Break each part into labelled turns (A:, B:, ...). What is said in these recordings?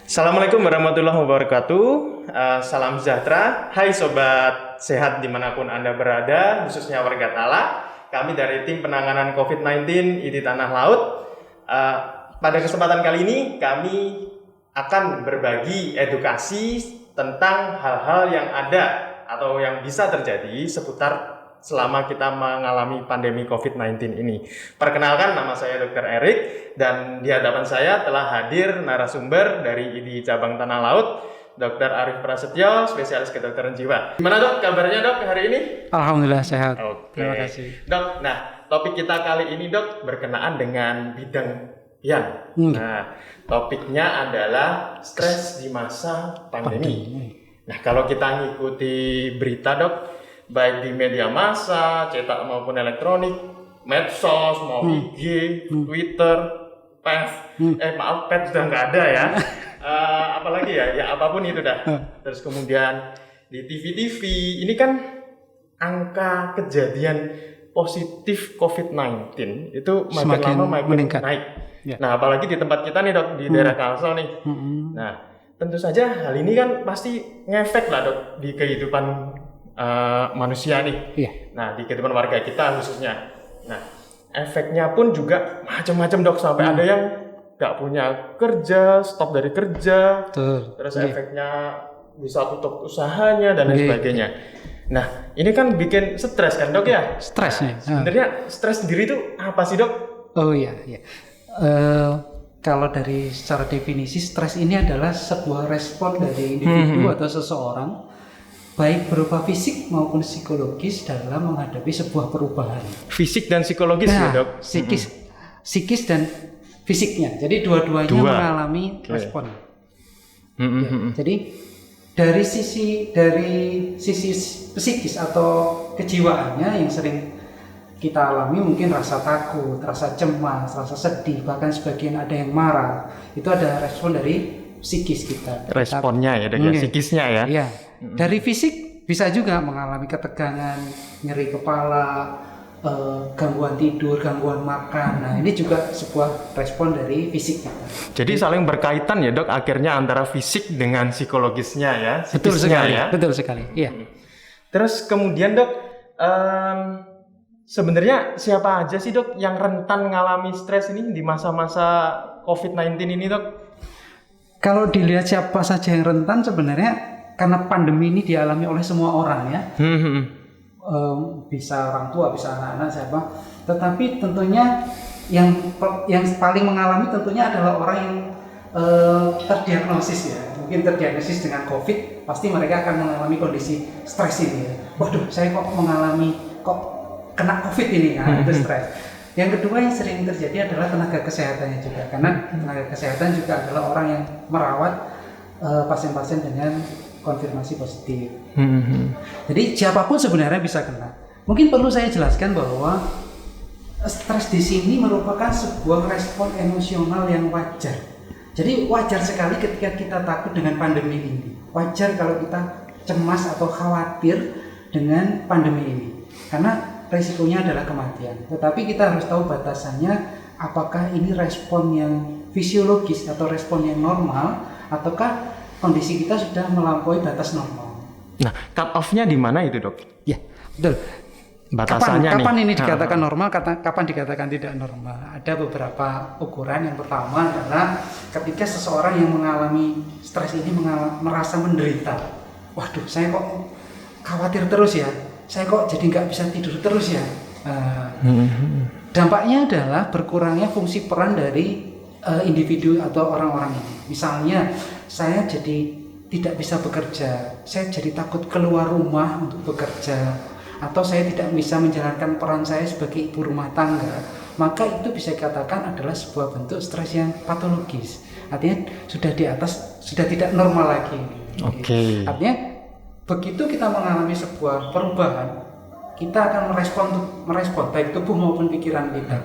A: Assalamualaikum warahmatullahi wabarakatuh. Salam sejahtera. Hai sobat sehat dimanapun Anda berada, khususnya warga Tala. Kami dari tim penanganan COVID-19 ID Tanah Laut. Pada kesempatan kali ini kami akan berbagi edukasi tentang hal-hal yang ada atau yang bisa terjadi seputar selama kita mengalami pandemi COVID-19 ini. Perkenalkan, nama saya Dr. Erik dan di hadapan saya telah hadir narasumber dari ID Cabang Tanah Laut, Dr. Arif Prasetyo, spesialis kedokteran jiwa. Gimana dok, kabarnya dok hari ini?
B: Alhamdulillah sehat.
A: Oke.
B: Terima kasih.
A: Dok, nah topik kita kali ini dok berkenaan dengan bidang pian. Nah, topiknya adalah stres di masa pandemi. Nah, kalau kita ngikuti berita dok, baik di media massa, cetak maupun elektronik, medsos, mau IG, Twitter, Pet sudah nggak ada ya. Apalagi ya apapun itu dah. Terus kemudian di TV-TV, ini kan angka kejadian positif COVID-19 itu makin lama makin
B: meningkat.
A: naik.
B: Ya.
A: Nah, apalagi di tempat kita nih dok, di daerah Kalsel nih. Nah, tentu saja hal ini kan pasti ngefek lah dok di kehidupan manusia nih.
B: Iya.
A: Nah, di kehidupan warga kita khususnya. Nah, efeknya pun juga macam-macam dok, sampai ada yang nggak punya kerja, stop dari kerja.
B: Betul.
A: Terus efeknya bisa tutup usahanya dan lain sebagainya. Nah, ini kan bikin stres kan dok ya?
B: Stres nih.
A: Sebenarnya stres sendiri itu apa sih dok?
B: Oh iya. Kalau dari secara definisi, stres ini adalah sebuah respon dari individu atau seseorang, baik berupa fisik maupun psikologis dalam menghadapi sebuah perubahan.
A: Fisik dan psikologis ya dok?
B: Psikis dan fisiknya. Jadi dua-duanya mengalami respon. Ya, jadi dari sisi psikis atau kejiwaannya yang sering kita alami mungkin rasa takut, rasa cemas, rasa sedih, bahkan sebagian ada yang marah. Itu ada respon dari psikis kita.
A: Responnya ya dok ya, psikisnya ya?
B: Iya. Dari fisik bisa juga mengalami ketegangan, nyeri kepala, gangguan tidur, gangguan makan. Nah, ini juga sebuah respon dari fisik kita.
A: Jadi saling berkaitan ya dok, akhirnya antara fisik dengan psikologisnya ya?
B: Betul sekali,
A: ya?
B: betul sekali. Iya.
A: Terus kemudian dok, sebenarnya siapa aja sih dok yang rentan mengalami stres ini di masa-masa COVID-19 ini dok?
B: Kalau dilihat siapa saja yang rentan, sebenarnya karena pandemi ini dialami oleh semua orang ya. Bisa orang tua, bisa anak-anak, siapa. Tetapi tentunya yang paling mengalami tentunya adalah orang yang terdiagnosis ya. Mungkin terdiagnosis dengan COVID, pasti mereka akan mengalami kondisi stres ini ya. Waduh, saya kok kena COVID ini, nah itu stres. Yang kedua yang sering terjadi adalah tenaga kesehatannya juga, karena tenaga kesehatan juga adalah orang yang merawat pasien-pasien dengan konfirmasi positif. Jadi siapapun sebenarnya bisa kena. Mungkin perlu saya jelaskan bahwa stres di sini merupakan sebuah respon emosional yang wajar. Jadi wajar sekali ketika kita takut dengan pandemi ini. Wajar kalau kita cemas atau khawatir dengan pandemi ini, karena resikonya adalah kematian. Tetapi kita harus tahu batasannya, apakah ini respon yang fisiologis atau respon yang normal, ataukah kondisi kita sudah melampaui batas normal.
A: Nah, cut off-nya di mana itu dok?
B: Ya, betul.
A: Batasannya
B: kapan
A: nih?
B: Ini dikatakan normal, kapan dikatakan tidak normal? Ada beberapa ukuran. Yang pertama adalah ketika seseorang yang mengalami stres ini merasa menderita. Waduh, saya kok khawatir terus ya. Saya kok jadi nggak bisa tidur terus ya. Dampaknya adalah berkurangnya fungsi peran dari individu atau orang-orang ini. Misalnya saya jadi tidak bisa bekerja, saya jadi takut keluar rumah untuk bekerja, atau saya tidak bisa menjalankan peran saya sebagai ibu rumah tangga, maka itu bisa dikatakan adalah sebuah bentuk stres yang patologis. Artinya sudah di atas, sudah tidak normal lagi.
A: Oke.
B: Artinya begitu kita mengalami sebuah perubahan, kita akan merespon baik tubuh maupun pikiran kita.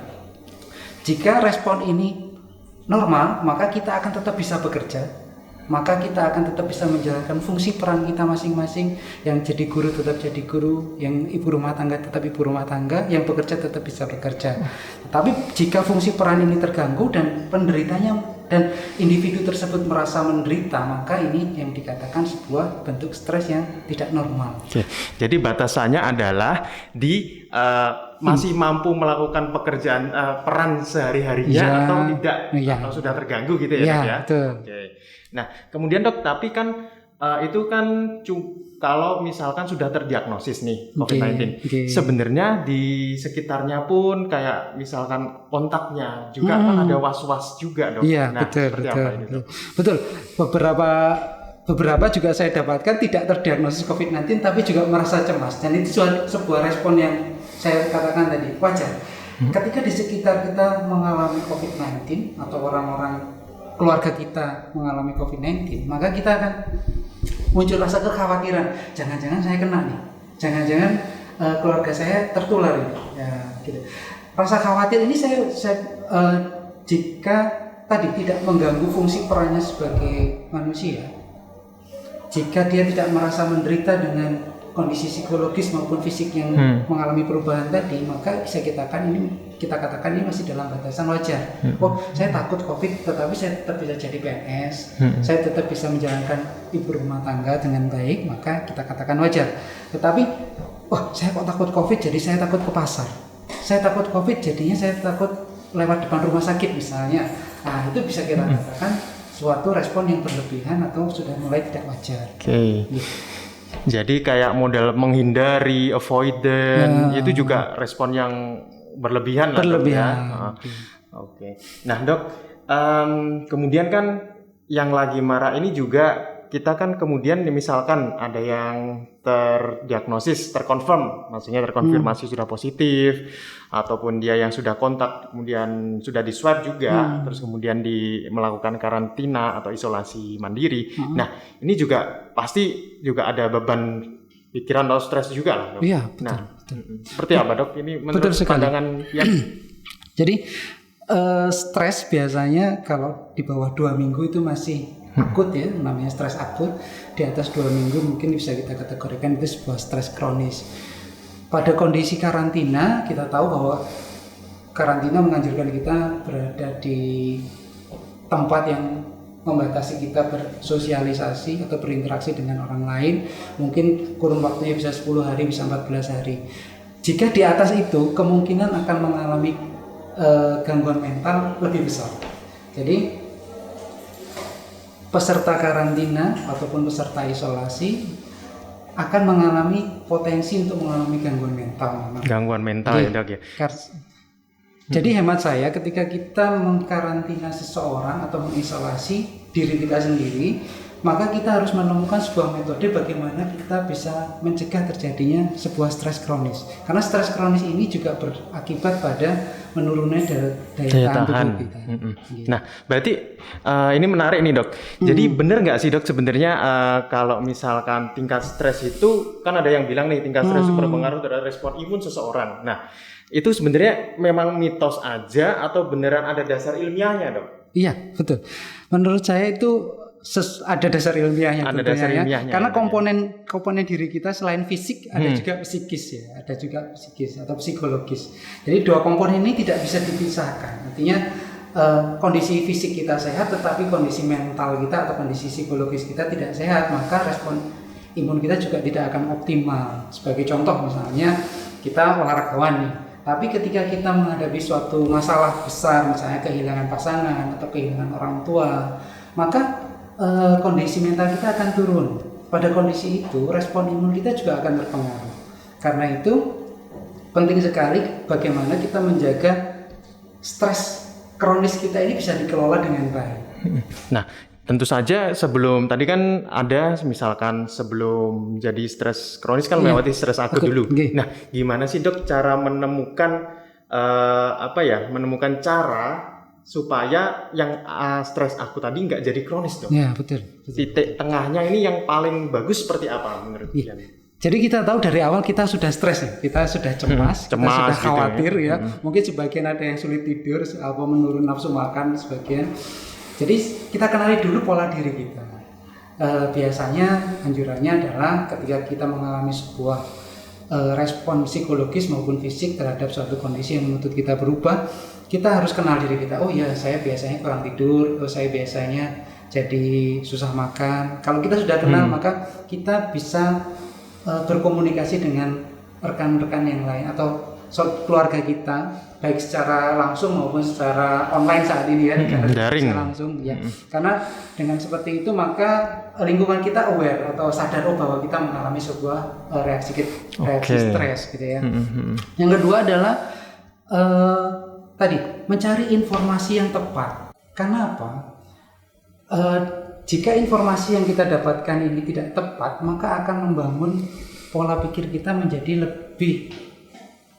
B: Jika respon ini normal, maka kita akan tetap bisa bekerja, maka kita akan tetap bisa menjalankan fungsi peran kita masing-masing. Yang jadi guru tetap jadi guru, yang ibu rumah tangga tetap ibu rumah tangga, yang bekerja tetap bisa bekerja. Tapi jika fungsi peran ini terganggu dan penderitanya dan individu tersebut merasa menderita, maka ini yang dikatakan sebuah bentuk stres yang tidak normal.
A: Oke. Jadi batasannya adalah di masih mampu melakukan pekerjaan peran sehari-harinya
B: Ya,
A: atau tidak,
B: ya.
A: atau sudah terganggu gitu ya,
B: Ya,
A: Dok ya.
B: betul.
A: Oke. Nah, kemudian Dok, tapi kan itu kan kalau misalkan sudah terdiagnosis nih COVID-19,
B: Oke.
A: sebenarnya di sekitarnya pun kayak misalkan kontaknya juga kan ada was-was juga, Dok.
B: Iya,
A: Nah,
B: betul,
A: seperti
B: betul,
A: apa ini,
B: betul.
A: Dok?
B: Betul. Beberapa juga saya dapatkan tidak terdiagnosis COVID-19 tapi juga merasa cemas, dan itu sebuah respon yang saya katakan tadi wajar. Ketika di sekitar kita mengalami COVID-19 atau orang-orang keluarga kita mengalami COVID-19, maka kita akan muncul rasa kekhawatiran, jangan-jangan saya kena nih, jangan-jangan keluarga saya tertular ini, ya, gitu. Rasa khawatir ini saya jika tadi tidak mengganggu fungsi perannya sebagai manusia, jika dia tidak merasa menderita dengan kondisi psikologis maupun fisik yang mengalami perubahan tadi, maka kita katakan ini masih dalam batasan wajar. Oh, saya takut COVID, tetapi saya tetap bisa jadi PNS, saya tetap bisa menjalankan ibu rumah tangga dengan baik, maka kita katakan wajar. Tetapi, saya kok takut COVID, jadi saya takut ke pasar. Saya takut COVID, jadinya saya takut lewat depan rumah sakit misalnya. Nah, itu bisa kita katakan suatu respon yang berlebihan atau sudah mulai tidak wajar.
A: Oke. Jadi kayak model menghindari, avoidant, itu juga respon yang berlebihan lah, Dok, ya. Oke. Nah, Dok, kemudian kan yang lagi marak ini juga kita kan kemudian misalkan ada yang terdiagnosis, terkonfirm, maksudnya terkonfirmasi sudah positif, ataupun dia yang sudah kontak kemudian sudah di swab juga, terus kemudian melakukan karantina atau isolasi mandiri. Nah, ini juga pasti juga ada beban pikiran atau stres juga lah, Dok.
B: Iya, betul.
A: Nah, seperti apa, Dok? Ini menurut pandangan yang
B: jadi stres biasanya kalau di bawah 2 minggu itu masih akut ya, namanya stres akut. Di atas 2 minggu mungkin bisa kita kategorikan itu sebuah stres kronis. Pada kondisi karantina, kita tahu bahwa karantina menganjurkan kita berada di tempat yang membatasi kita bersosialisasi atau berinteraksi dengan orang lain. Mungkin kurun waktunya bisa 10 hari, bisa 14 hari. Jika di atas itu, kemungkinan akan mengalami gangguan mental lebih besar. Jadi peserta karantina ataupun peserta isolasi akan mengalami potensi untuk mengalami gangguan mental.
A: Gangguan mental ya, Dok ya.
B: Jadi hemat saya, ketika kita mengkarantina seseorang atau mengisolasi diri kita sendiri, maka kita harus menemukan sebuah metode bagaimana kita bisa mencegah terjadinya sebuah stres kronis. Karena stres kronis ini juga berakibat pada menurunnya daya tahan tubuh kita.
A: Nah, berarti ini menarik nih, Dok. Jadi benar nggak sih, Dok, sebenarnya kalau misalkan tingkat stres itu kan ada yang bilang nih tingkat stres itu berpengaruh terhadap respon imun seseorang. Nah, itu sebenarnya memang mitos aja atau beneran ada dasar ilmiahnya, Dok?
B: Iya, betul. Menurut saya itu ada dasar ilmiahnya.
A: Ada dasar ilmiahnya.
B: Karena komponen diri kita selain fisik ada juga psikis ya, ada juga psikis atau psikologis. Jadi dua komponen ini tidak bisa dipisahkan. Artinya kondisi fisik kita sehat, tetapi kondisi mental kita atau kondisi psikologis kita tidak sehat, maka respon imun kita juga tidak akan optimal. Sebagai contoh misalnya kita olahragawan nih, tapi ketika kita menghadapi suatu masalah besar, misalnya kehilangan pasangan atau kehilangan orang tua, maka kondisi mental kita akan turun. Pada kondisi itu respon imun kita juga akan terpengaruh. Karena itu penting sekali bagaimana kita menjaga stres kronis kita ini bisa dikelola dengan baik.
A: Nah, tentu saja sebelum tadi kan ada misalkan sebelum jadi stres kronis kan melewati stres akut dulu. Nah, gimana sih, Dok, cara menemukan menemukan cara supaya yang stres akut tadi nggak jadi kronis, Dok?
B: Ya, betul.
A: Titik tengahnya ini yang paling bagus seperti apa menurut kalian?
B: Jadi kita tahu dari awal kita sudah stres ya, kita sudah cemas, kita sudah khawatir gitu ya. Mungkin sebagian ada yang sulit tidur, menurun nafsu makan sebagian. Jadi kita kenali dulu pola diri kita. Biasanya anjurannya adalah ketika kita mengalami sebuah respon psikologis maupun fisik terhadap suatu kondisi yang menuntut kita berubah, kita harus kenal diri kita. Oh ya, saya biasanya kurang tidur, oh saya biasanya jadi susah makan. Kalau kita sudah kenal, maka kita bisa berkomunikasi dengan rekan-rekan yang lain atau keluarga kita, baik secara langsung maupun secara online saat ini ya,
A: daring
B: secara langsung ya. Karena dengan seperti itu maka lingkungan kita aware atau sadar bahwa kita mengalami sebuah reaksi stres gitu ya. Yang kedua adalah tadi mencari informasi yang tepat. Karena apa? Jika informasi yang kita dapatkan ini tidak tepat, maka akan membangun pola pikir kita menjadi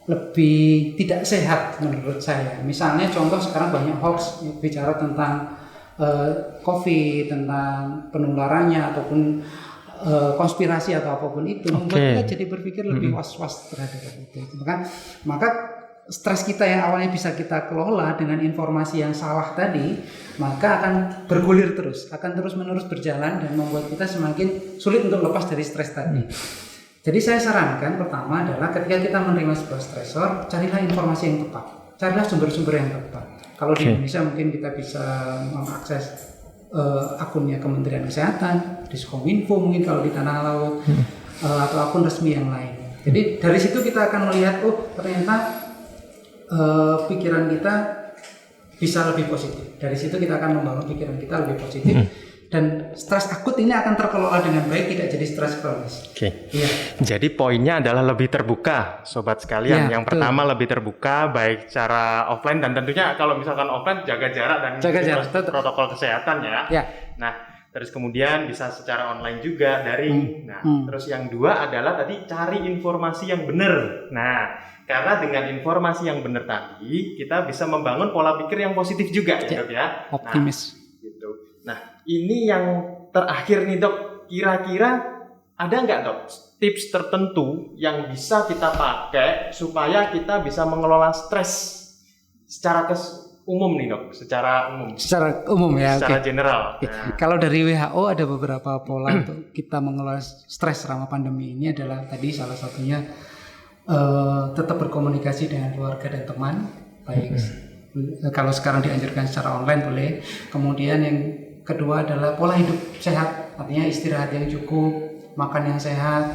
B: lebih tidak sehat menurut saya. Misalnya contoh sekarang banyak hoax bicara tentang COVID, tentang penularannya ataupun konspirasi atau apapun itu, membuat kita jadi berpikir lebih was-was terhadap itu. Maka stres kita yang awalnya bisa kita kelola dengan informasi yang salah tadi, maka akan bergulir terus, akan terus-menerus berjalan dan membuat kita semakin sulit untuk lepas dari stres tadi. Jadi saya sarankan pertama adalah ketika kita menerima sebuah stresor, carilah informasi yang tepat, carilah sumber-sumber yang tepat. Kalau di Indonesia mungkin kita bisa mengakses akunnya Kementerian Kesehatan, Diskominfo mungkin kalau di Tanah Laut, atau akun resmi yang lain. Jadi dari situ kita akan melihat, oh ternyata pikiran kita bisa lebih positif. Dari situ kita akan membangun pikiran kita lebih positif. Dan stres akut ini akan terkelola dengan baik, tidak jadi stres kronis.
A: Iya. Jadi poinnya adalah lebih terbuka, sobat sekalian. Yang pertama lebih terbuka, baik secara offline dan tentunya kalau misalkan offline jaga jarak dan protokol kesehatan ya. Nah, terus kemudian bisa secara online juga daring. Terus yang dua adalah tadi cari informasi yang benar. Nah, karena dengan informasi yang benar tadi kita bisa membangun pola pikir yang positif juga ya, Dok ya.
B: Optimis.
A: Gitu. Nah, ini yang terakhir nih Dok, kira-kira ada nggak Dok tips tertentu yang bisa kita pakai supaya kita bisa mengelola stres secara umum nih Dok, secara umum ya, secara general.
B: Nah. Kalau dari WHO ada beberapa pola untuk kita mengelola stres selama pandemi ini adalah tadi salah satunya tetap berkomunikasi dengan keluarga dan teman, baik kalau sekarang dianjurkan secara online boleh. Kemudian yang kedua adalah pola hidup sehat, artinya istirahat yang cukup, makan yang sehat.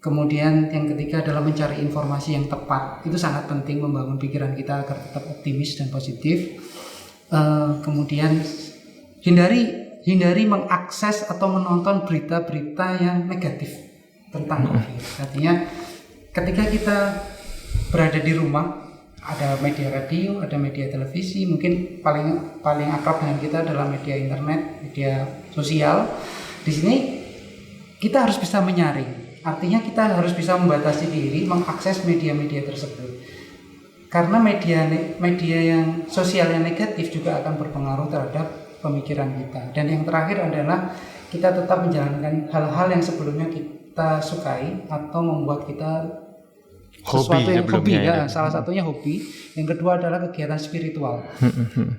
B: Kemudian yang ketiga adalah mencari informasi yang tepat. Itu sangat penting membangun pikiran kita agar tetap optimis dan positif. Kemudian hindari mengakses atau menonton berita-berita yang negatif tentang COVID. Artinya ketika kita berada di rumah, ada media radio, ada media televisi, mungkin paling akrab dengan kita adalah media internet, media sosial. Di sini kita harus bisa menyaring. Artinya kita harus bisa membatasi diri mengakses media-media tersebut. Karena media yang sosial yang negatif juga akan berpengaruh terhadap pemikiran kita. Dan yang terakhir adalah kita tetap menjalankan hal-hal yang sebelumnya kita sukai atau membuat kita sesuatu yang hobi ya. Salah satunya hobi. Yang kedua adalah kegiatan spiritual.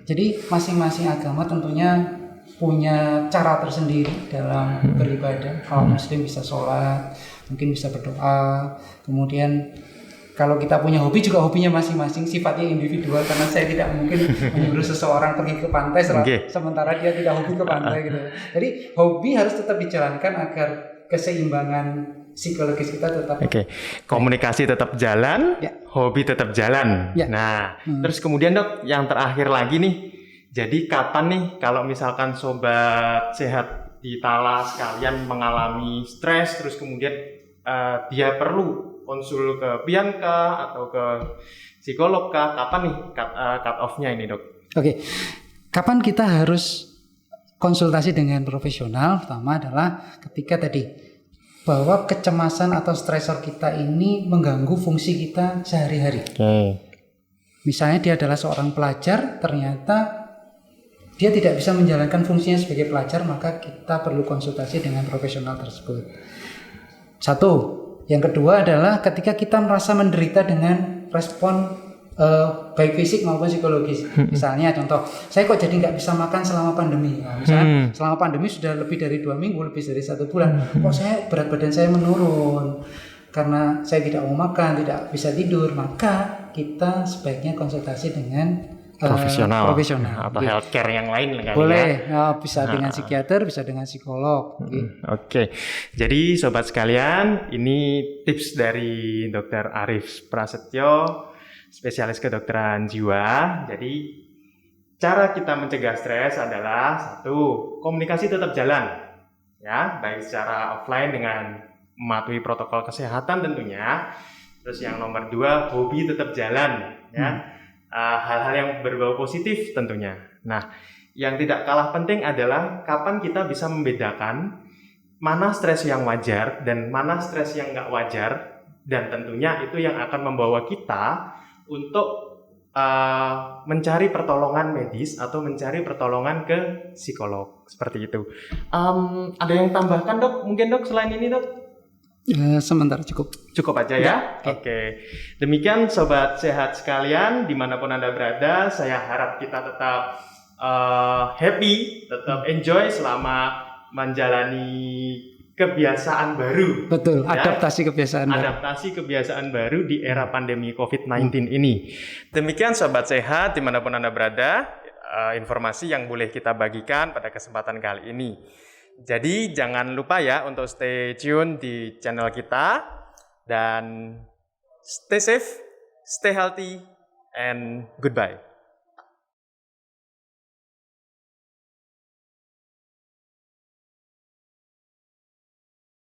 B: Jadi masing-masing agama tentunya punya cara tersendiri dalam beribadah. Kalau Muslim bisa sholat, mungkin bisa berdoa. Kemudian kalau kita punya hobi juga hobinya masing-masing, sifatnya individual. Karena saya tidak mungkin menyuruh seseorang pergi ke pantai sementara dia tidak hobi ke pantai gitu. Jadi hobi harus tetap dijalankan agar keseimbangan psikologis kita tetap
A: komunikasi tetap jalan, hobi tetap jalan. Nah, terus kemudian Dok, yang terakhir lagi nih, jadi kapan nih kalau misalkan sobat sehat di Tala sekalian mengalami stres, terus kemudian dia perlu konsul ke Pian kah atau ke psikolog kah? Kapan nih cut off-nya ini Dok?
B: Kapan kita harus konsultasi dengan profesional? Pertama adalah ketika tadi bahwa kecemasan atau stresor kita ini mengganggu fungsi kita sehari-hari. Misalnya dia adalah seorang pelajar, ternyata dia tidak bisa menjalankan fungsinya sebagai pelajar, maka kita perlu konsultasi dengan profesional tersebut. Satu. Yang kedua adalah ketika kita merasa menderita dengan respon baik fisik maupun psikologis. Misalnya contoh, saya kok jadi nggak bisa makan selama pandemi. Nah, misalnya selama pandemi sudah lebih dari 2 minggu, lebih dari 1 bulan, kok saya berat badan saya menurun karena saya tidak mau makan, tidak bisa tidur, maka kita sebaiknya konsultasi dengan
A: profesional atau
B: gitu.
A: healthcare yang lain kali
B: Boleh, ya, bisa dengan psikiater, bisa dengan psikolog. Gitu.
A: Oke, jadi sobat sekalian, ini tips dari Dr. Arif Prasetyo, spesialis kedokteran jiwa. Jadi cara kita mencegah stres adalah 1, komunikasi tetap jalan, ya, baik secara offline dengan mematuhi protokol kesehatan tentunya. Terus yang nomor 2, hobi tetap jalan, ya. Hal-hal yang berbau positif tentunya. Nah, yang tidak kalah penting adalah kapan kita bisa membedakan mana stres yang wajar dan mana stres yang nggak wajar, dan tentunya itu yang akan membawa kita untuk mencari pertolongan medis atau mencari pertolongan ke psikolog, seperti itu. Ada yang tambahkan dok? Mungkin dok selain ini dok?
B: Sementara cukup
A: aja ya. Oke. Demikian sobat sehat sekalian dimanapun Anda berada, saya harap kita tetap happy, tetap enjoy selama menjalani kebiasaan baru.
B: Betul,
A: ya?
B: adaptasi
A: kebiasaan baru di era pandemi COVID-19 ini. Demikian sobat sehat dimanapun Anda berada, informasi yang boleh kita bagikan pada kesempatan kali ini. Jadi jangan lupa ya untuk stay tune di channel kita, dan stay safe, stay healthy, and goodbye.